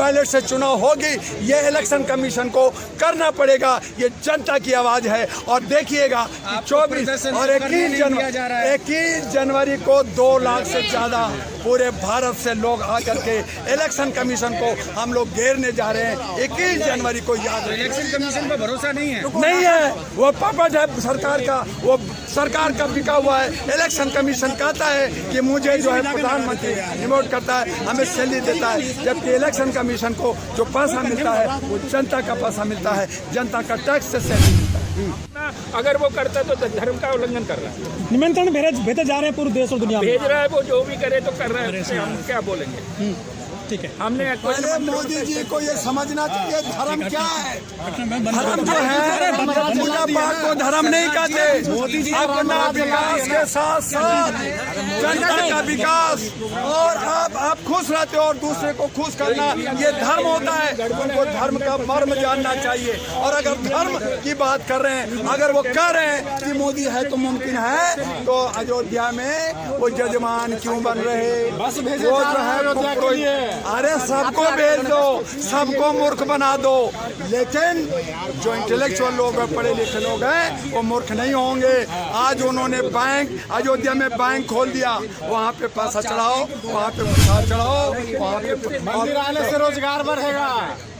Ballot से चुनाव होगी, ये इलेक्शन कमीशन को करना पड़ेगा। ये जनता की आवाज़ है। और देखिएगा 24 और 21 जनवरी को 2 लाख से ज़्यादा पूरे भारत से लोग आकर के इलेक्शन कमीशन को हम लोग घेरने जा रहे हैं। 21 जनवरी को याद रखें। इलेक्शन कमीशन पर भरोसा नहीं है, वो पपट है सरकार का, वो सरकार का बिका हुआ है। इलेक्शन कमीशन कहता है कि मुझे जो है प्रधानमंत्री रिमोट करता है, हमें सैलरी देता है, जबकि इलेक्शन कमीशन को जो पैसा मिलता है वो जनता का पैसा मिलता है, जनता का टैक्स से सैलरी मिलता है। अगर वो करता तो धर्म का उल्लंघन कर रहा है। निमंत्रण भेजे जा रहे हैं पूरे देश और दुनिया में, भेज रहा है, वो जो भी करे तो कर रहा है, हम क्या बोलेंगे। ठीक है, हमने पहले मोदी जी को ये समझना चाहिए धर्म क्या है। धर्म जो है पूजा पाठ को धर्म नहीं कहते। मोदी जी अपना विकास के साथ साथ जनता का विकास, और आप खुश रहते हो और दूसरे को खुश करना, ये धर्म होता है। उनको धर्म का मर्म जानना चाहिए। और अगर धर्म की बात कर रहे हैं, अगर वो कह रहे हैं कि मोदी है तो मुमकिन है, तो अयोध्या में वो जजमान क्यों बन रहे? बस भेजे वो जो है, अरे सबको भेज दो, सबको मूर्ख बना दो। लेकिन जो इंटेलेक्चुअल लोग हैं, पढ़े लिखे लोग हैं, वो मूर्ख नहीं होंगे। आज उन्होंने बैंक, अयोध्या में बैंक खोल दिया, वहाँ पे पैसा चढ़ाओ, वहाँ पे प्रसाद चढ़ाओ, वहाँ पे मंदिर आने से रोजगार बढ़ेगा।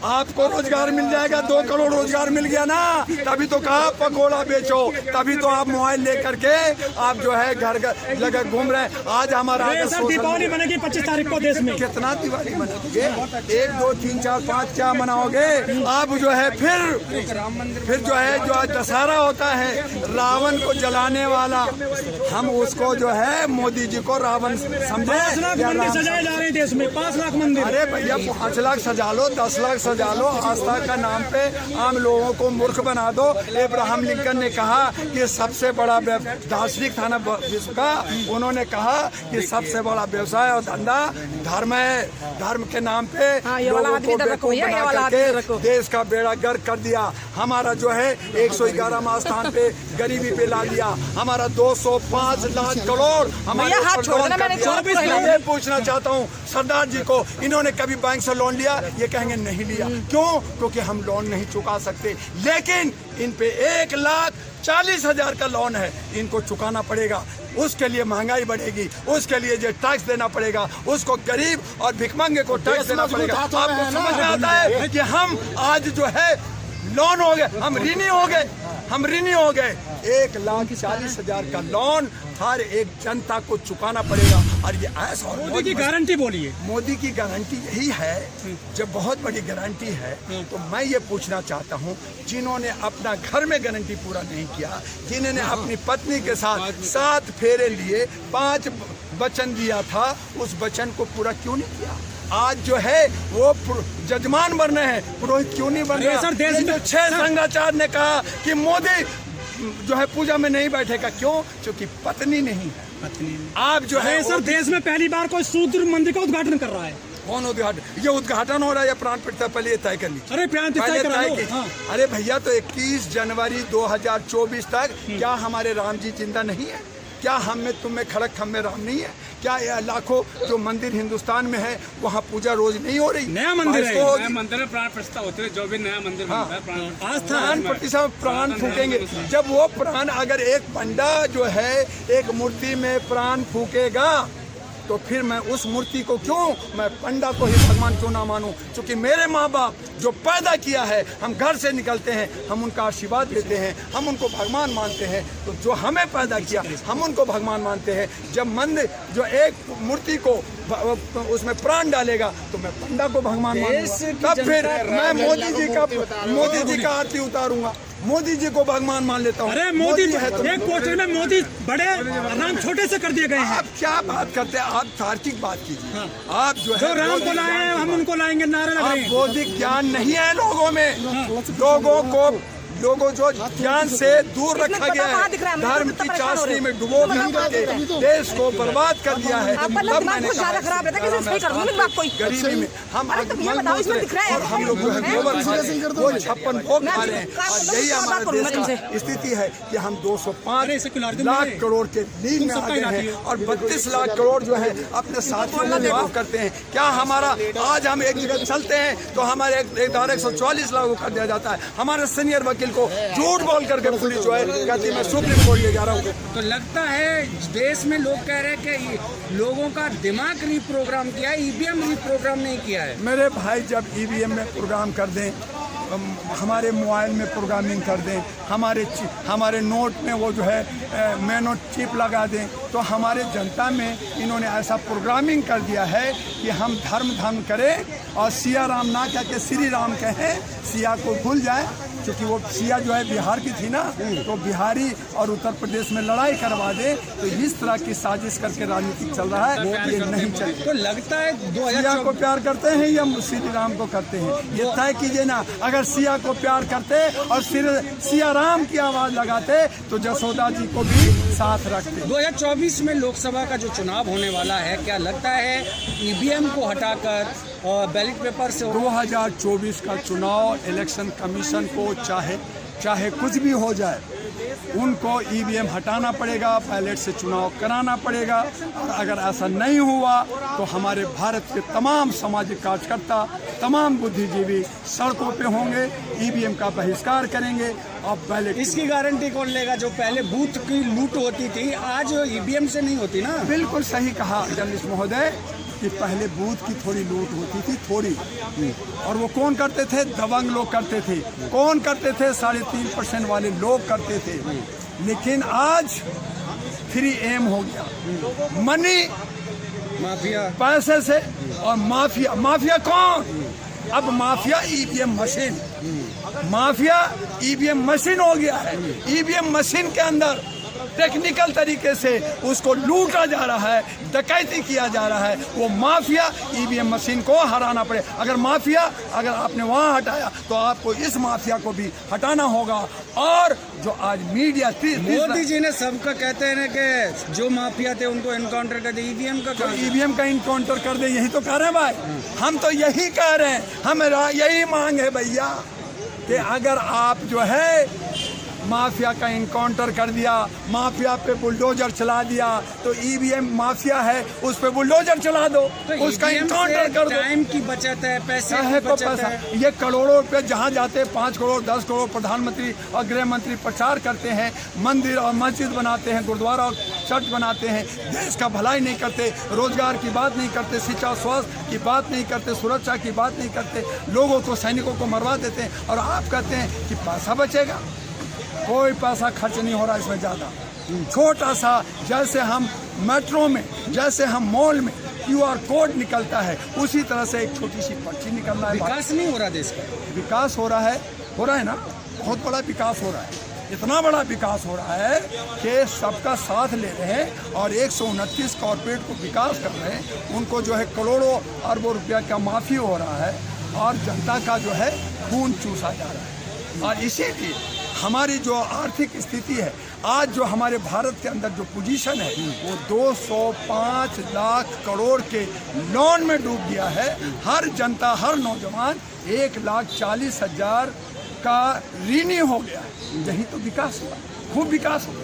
आपको रोजगार मिल जाएगा। 2 करोड़ रोजगार मिल गया ना, तभी तो कहा पकोड़ा बेचो, तभी तो आप मोबाइल लेकर के आप जो है घर जगह घूम रहे हैं। आज हमारा दीपावली बनेगी 25 तारीख को देश में। कितना दिवाली मनाओगे? 1, 2, 3, 4, 5 क्या मनाओगे? आप जो है फिर जो है जो दशहरा होता है, रावण को जलाने वाला, हम उसको जो है मोदी जी को रावण समझे। 5 लाख मंदिर सजाए जा रहे हैं देश में, 5 लाख मंदिर। अरे भैया 5 लाख सजा लो, 10 लाख सजा लो, आस्था का नाम पे आम लोगों को मूर्ख बना दो। अब्राहम लिंकन ने कहा कि सबसे बड़ा दार्शनिक था ना विश्व का, उन्होंने कहा कि सबसे बड़ा व्यवसाय और धंधा धर्म है। धर्म के नाम पे लोगों को बेवकूफ बना करके देश का बेड़ा गर्क कर दिया। हमारा जो है 111वां स्थान पे गरीबी पे ला दिया। हमारा 205 लाख करोड़ हमारे मैं पूछना चाहता हूँ सरदार जी को, इन्होंने कभी बैंक से लोन लिया? ये कहेंगे नहीं लिया। क्यों? क्योंकि हम लोन नहीं चुका सकते। लेकिन इन पे 1,40,000 का लोन है, इनको चुकाना पड़ेगा। उसके लिए महंगाई बढ़ेगी, उसके लिए जो टैक्स देना पड़ेगा, उसको गरीब और भिखमंगे को टैक्स देना पड़ेगा। आपको समझ में आता है कि हम आज जो है लोन हो गए, हम ऋणी हो गए। 1,40,000 का लोन हर एक जनता को चुकाना पड़ेगा। और ये ऐसा मोदी की गारंटी बोलिए। मोदी की गारंटी यही है, जब बहुत बड़ी गारंटी है, तो मैं ये पूछना चाहता हूँ, जिन्होंने अपना घर में गारंटी पूरा नहीं किया, जिन्होंने अपनी पत्नी के साथ 7 फेरे लिए, 5 वचन दिया था, उस वचन को पूरा क्यों नहीं किया? आज जो है वो जजमान बन रहे हैं, पुरोहित क्यों नहीं बन रहे? देश में 6 संघाचार्य ने कहा कि मोदी जो है पूजा में नहीं बैठेगा। क्यों? क्योंकि पत्नी नहीं है। आप जो है सर देश में पहली बार कोई सूत्र मंदिर का उद्घाटन कर रहा है। कौन उद्घाटन? ये उद्घाटन हो रहा है या प्राण प्रतिष्ठा पहले ये तय कर ली? अरे प्राण प्रतिष्ठा तय की। अरे भैया तो 21 जनवरी 2024 तक क्या हमारे राम जी जिंदा नहीं है? क्या हम में तुम में खड़क हम में राम नहीं है? क्या लाखों जो मंदिर हिंदुस्तान में है वहाँ पूजा रोज नहीं हो रही? नया मंदिर है, नया मंदिर में प्राण प्रतिष्ठा होते हैं। जो भी नया मंदिर बनता है प्राण प्रतिष्ठा प्राण फूकेंगे। जब वो प्राण, अगर एक पंडा जो है एक मूर्ति में प्राण फूकेगा, तो फिर मैं उस मूर्ति को क्यों, मैं पंडा को ही भगवान क्यों ना मानूं? क्योंकि मेरे माँ बाप जो पैदा किया है, हम घर से निकलते हैं, हम उनका आशीर्वाद लेते हैं, हम उनको भगवान मानते हैं। तो जो हमें पैदा किया, हम उनको भगवान मानते हैं। जब मंदिर जो एक मूर्ति को उसमें प्राण डालेगा, तो मैं पंडा को भगवान मानूंगा। तब फिर मैं मोदी जी का आरती उतारूंगा, मोदी जी को भगवान मान लेता हूँ। अरे मोदी है तो एक पोस्टर में मोदी बड़े नाम छोटे से कर दिए गए हैं। आप क्या बात करते हैं? आप तार्किक बात कीजिए। आप जो है राम को लाए हम उनको लाएंगे नारे लग रहे हैं। बौद्धिक ज्ञान नहीं है लोगों में। लोगों को लोगों जो ज्ञान से दूर रखा गया है, धर्म की चाशनी में डुबो करके देश को बर्बाद कर दिया है। तब मैंने गरीबी में हम और हम लोग जो है गोबर खा रहे हैं, वो 56 भोग खा रहे हैं। और यही हमारे देश का स्थिति है कि हम 205 लाख करोड़ के नींद में आ गए हैं और 32 लाख करोड़ जो है अपने साथियों को माफ करते हैं। क्या हमारा आज हम एक जगह चलते हैं तो हमारे एक धारा 144 लागू कर दिया जाता है। हमारे सीनियर वकील को झूठ बोल करके पुलिस जो है कहती है मैं सुप्रीम कोर्ट ले जा रहा हूँ। तो लगता है देश में लोग कह रहे हैं कि लोगों का दिमाग रिप्रोग्राम किया है, ईवीएम रिप्रोग्राम नहीं किया है। मेरे भाई जब ईवीएम में प्रोग्राम कर दें, हमारे मोबाइल में प्रोग्रामिंग कर दें, हमारे नोट में वो जो है मैनो चिप लगा दें, तो हमारे जनता में इन्होंने ऐसा प्रोग्रामिंग कर दिया है कि हम धर्म करें और सिया राम ना कह के श्री राम कहें, सिया को भूल जाए। क्योंकि वो सिया जो है बिहार की थी ना, तो बिहारी और उत्तर प्रदेश में लड़ाई करवा दे, तो इस तरह की साजिश करके राजनीति चल रहा है, ये नहीं चलेगा। तो लगता है सिया को प्यार करते हैं या श्री राम को करते हैं, ये तय कीजिए ना। अगर सिया को प्यार करते और सिया राम की आवाज लगाते तो जसोदा जी को भी साथ रखते। 2024 में लोकसभा का जो चुनाव होने वाला है, क्या लगता है ईवीएम को हटाकर और बैलेट पेपर से 2024 का चुनाव इलेक्शन कमीशन को चाहे कुछ भी हो जाए, उनको ईवीएम हटाना पड़ेगा, बैलेट से चुनाव कराना पड़ेगा। और अगर ऐसा नहीं हुआ तो हमारे भारत के तमाम सामाजिक कार्यकर्ता, तमाम बुद्धिजीवी सड़कों पे होंगे, ईवीएम का बहिष्कार करेंगे और बैलेट। इसकी गारंटी कौन लेगा? जो पहले बूथ की लूट होती थी आज ईवीएम से नहीं होती ना। बिल्कुल सही कहा जर्नलिस्ट महोदय कि पहले बूथ की थोड़ी लूट होती थी, थोड़ी, और वो कौन करते थे? दबंग लोग करते थे। कौन करते थे? 3.5% वाले लोग करते थे। लेकिन आज 3M हो गया, मनी माफिया, पैसे से, और माफिया कौन? अब mafia EVM machine, mafia EVM machine हो गया है। ईवीएम मशीन के अंदर टेक्निकल तरीके से उसको लूटा जा रहा है, डकैती किया जा रहा है। वो माफिया ईवीएम मशीन को हराना पड़े। अगर आपने वहाँ हटाया तो आपको इस माफिया को भी हटाना होगा। और जो आज मीडिया मोदी जी ने सबका कहते हैं ना कि जो माफिया थे उनको एनकाउंटर कर दे, ईवीएम का इनकाउंटर कर दे, यही तो कह रहे हैं भाई। हम तो यही कह रहे हैं, हमारा यही मांग है भैया कि अगर आप जो है माफिया का इनकाउंटर कर दिया, माफिया पे बुलडोजर चला दिया, तो ईवीएम माफिया है उस पे बुलडोजर चला दो, तो उसका इनकाउंटर कर दो। टाइम की बचत है, पैसे की बचत है। ये करोड़ों रुपए जहाँ जाते हैं, 5 करोड़ 10 करोड़ प्रधानमंत्री और गृह मंत्री प्रचार करते हैं, मंदिर और मस्जिद बनाते हैं, गुरुद्वारा और चर्च बनाते हैं, देश का भलाई नहीं करते, रोजगार की बात नहीं करते, शिक्षा स्वास्थ्य की बात नहीं करते, सुरक्षा की बात नहीं करते, लोगों को सैनिकों को मरवा देते हैं। और आप कहते हैं कि पैसा बचेगा, कोई पैसा खर्च नहीं हो रहा इसमें ज़्यादा। छोटा सा, जैसे हम मेट्रो में, जैसे हम मॉल में QR कोड निकलता है, उसी तरह से एक छोटी सी पर्ची निकलना है। विकास नहीं हो रहा देश का? विकास हो रहा है ना, बहुत बड़ा विकास हो रहा है। इतना बड़ा विकास हो रहा है कि सबका साथ ले रहे हैं और 129 कॉर्पोरेट को विकास कर रहे हैं। उनको जो है करोड़ों अरबों रुपया का माफी हो रहा है और जनता का जो है खून चूसा जा रहा है। और इसीलिए हमारी जो आर्थिक स्थिति है, आज जो हमारे भारत के अंदर जो पोजीशन है, वो 205 लाख करोड़ के लोन में डूब गया है। हर जनता, हर नौजवान 1,40,000 का ऋणी हो गया है। यही तो विकास हुआ, खूब विकास हुआ।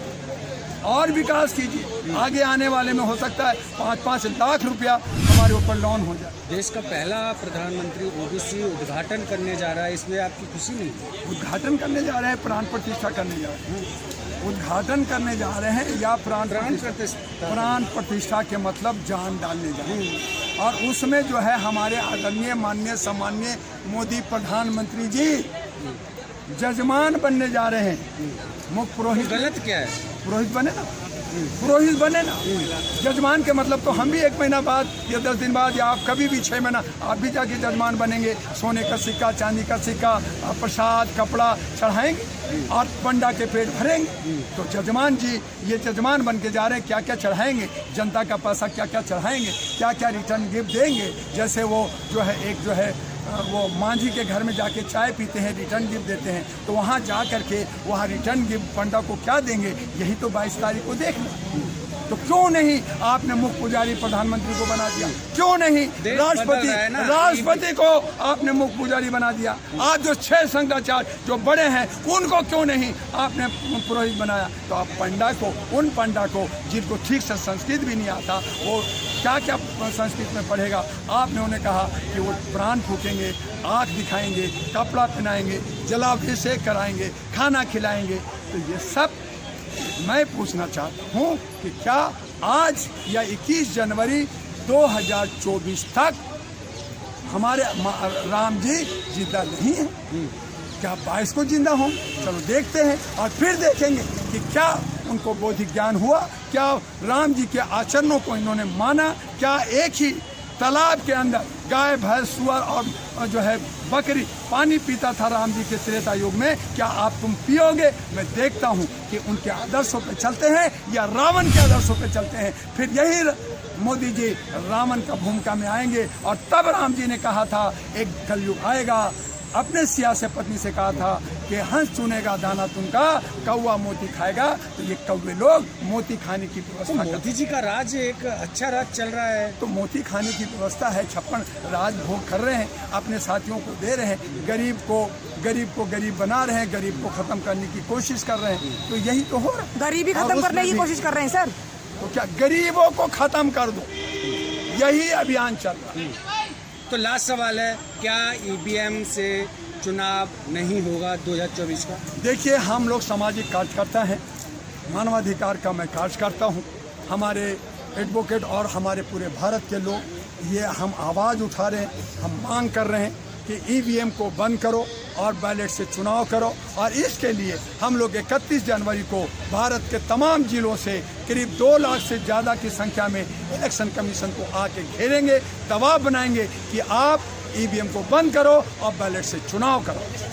और विकास कीजिए, आगे आने वाले में हो सकता है 5-5 लाख रुपया हमारे ऊपर लोन हो जाए। देश का पहला प्रधानमंत्री ओबीसी उद्घाटन करने जा रहा है, इसमें आपकी खुशी नहीं? उद्घाटन करने जा रहे हैं, प्राण प्रतिष्ठा करने जा रहे हैं। उद्घाटन करने जा रहे हैं या प्राण प्रतिष्ठा के मतलब जान डालने जा रहे हैं। और उसमें जो है हमारे आदरणीय माननीय सम्माननीय मोदी प्रधानमंत्री जी जजमान बनने जा रहे हैं। मुख्य पुरोहित। गलत क्या है? पुरोहित बने ना, पुरोहित बने ना। जजमान के मतलब तो हम भी 1 महीना बाद या 10 दिन बाद या आप कभी भी 6 महीना आप भी जाके जजमान बनेंगे। सोने का सिक्का, चांदी का सिक्का, प्रसाद, कपड़ा चढ़ाएंगे और पंडा के पेट भरेंगे। तो जजमान जी ये जजमान बन के जा रहे हैं, क्या क्या चढ़ाएंगे, जनता का पैसा क्या क्या चढ़ाएंगे, क्या क्या रिटर्न गिफ्ट देंगे। जैसे वो जो है एक जो है वो मांझी के घर में जाके चाय पीते हैं, रिटर्न गिफ्ट देते हैं, तो वहाँ जा करके वहाँ रिटर्न गिफ्ट पंडा को क्या देंगे, यही तो 22 तारीख को देखना। तो क्यों नहीं आपने मुख्य पुजारी प्रधानमंत्री को बना दिया? क्यों नहीं राष्ट्रपति को आपने मुख्य पुजारी बना दिया? आज जो 6 शंकराचार्य जो बड़े हैं उनको क्यों नहीं आपने पुरोहित बनाया? तो आप पंडा को, उन पंडा को जिनको ठीक से संस्कृत भी नहीं आता, वो क्या क्या संस्कृत में पढ़ेगा, आपने उन्हें कहा कि वो प्राण फूकेंगे, आँख दिखाएंगे, कपड़ा पहनाएंगे, जलाभिषेक कराएंगे, खाना खिलाएंगे। तो ये सब मैं पूछना चाहता हूँ कि क्या आज या 21 जनवरी 2024 तक हमारे राम जी जिंदा नहीं हैं? क्या 22 को जिंदा हों? चलो देखते हैं और फिर देखेंगे कि क्या उनको बौद्धिक ज्ञान हुआ, क्या राम जी के आचरणों को इन्होंने माना, क्या एक ही तालाब के अंदर गाय भैंस सुअर और जो है बकरी पानी पीता था राम जी के त्रेता युग में, क्या आप तुम पियोगे? मैं देखता हूँ कि उनके आदर्शों पे चलते हैं या रावण के आदर्शों पे चलते हैं। फिर यही मोदी जी रावण का भूमिका में आएंगे। और तब राम जी ने कहा था एक कलयुग आएगा, अपने सिया से पत्नी से कहा था कि हंस चुनेगा दाना तुमका, कौवा मोती खाएगा। तो ये कौवे लोग मोती खाने की व्यवस्था, तो मोदी जी का राज एक अच्छा राज चल रहा है, तो मोती खाने की व्यवस्था है, 56 राज भोग कर रहे हैं, अपने साथियों को दे रहे हैं, गरीब को गरीब बना रहे हैं, गरीब को खत्म करने की कोशिश कर रहे हैं। तो यही तो हो रहा है, गरीबी खत्म करने की कोशिश कर रहे हैं सर। तो क्या गरीबों को खत्म कर दो, यही अभियान चल रहा है। तो लास्ट सवाल है, क्या ईवीएम से चुनाव नहीं होगा 2024 का? देखिए, हम लोग सामाजिक कार्यकर्ता हैं, मानवाधिकार का मैं कार्यकर्ता हूँ। हमारे एडवोकेट और हमारे पूरे भारत के लोग ये हम आवाज़ उठा रहे हैं, हम मांग कर रहे हैं कि ईवीएम को बंद करो और बैलेट से चुनाव करो। और इसके लिए हम लोग 31 जनवरी को भारत के तमाम जिलों से करीब 2 लाख से ज़्यादा की संख्या में इलेक्शन कमीशन को आके घेरेंगे, दबाव बनाएंगे कि आप ईवीएम को बंद करो और बैलेट से चुनाव करो।